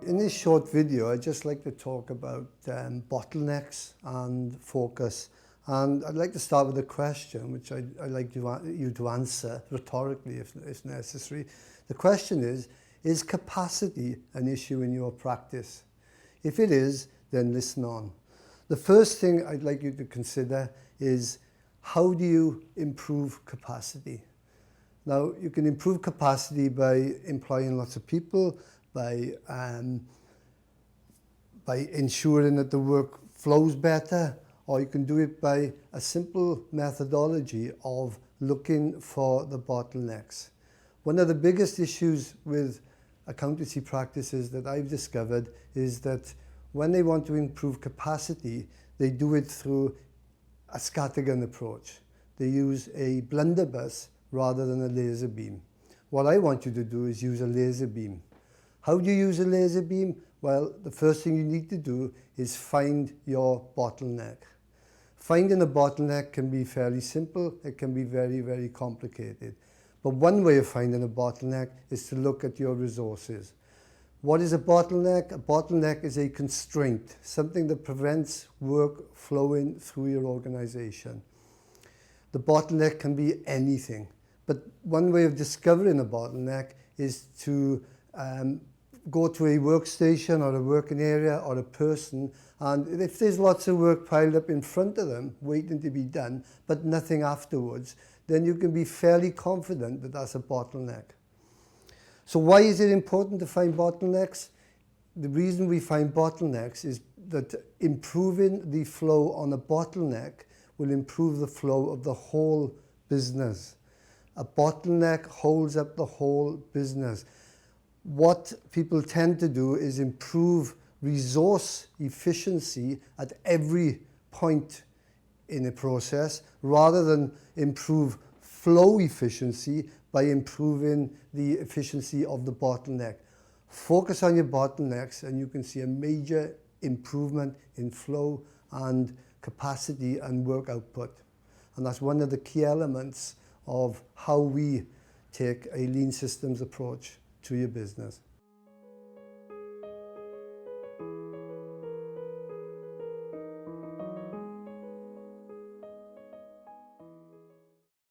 In this short video, I'd just like to talk about bottlenecks and focus. And I'd like to start with a question, which I'd like you to answer rhetorically if necessary. The question is capacity an issue in your practice? If it is, then listen on. The first thing I'd like you to consider is, how do you improve capacity? Now, you can improve capacity by employing lots of people, by ensuring that the work flows better, or you can do it by a simple methodology of looking for the bottlenecks. One of the biggest issues with accountancy practices that I've discovered is that when they want to improve capacity, they do it through a scattergun approach. They use a blunderbuss rather than a laser beam. What I want you to do is use a laser beam. How do you use a laser beam? Well, the first thing you need to do is find your bottleneck. Finding a bottleneck can be fairly simple. It can be very, very complicated. But one way of finding a bottleneck is to look at your resources. What is a bottleneck? A bottleneck is a constraint, something that prevents work flowing through your organization. The bottleneck can be anything. But one way of discovering a bottleneck is to go to a workstation or a working area or a person, and if there's lots of work piled up in front of them waiting to be done but nothing afterwards, then you can be fairly confident that that's a bottleneck. So why is it important to find bottlenecks? The reason we find bottlenecks is that improving the flow on a bottleneck will improve the flow of the whole business. A bottleneck holds up the whole business. What people tend to do is improve resource efficiency at every point in a process rather than improve flow efficiency by improving the efficiency of the bottleneck. Focus on your bottlenecks and you can see a major improvement in flow and capacity and work output. And that's one of the key elements of how we take a lean systems approach to your business.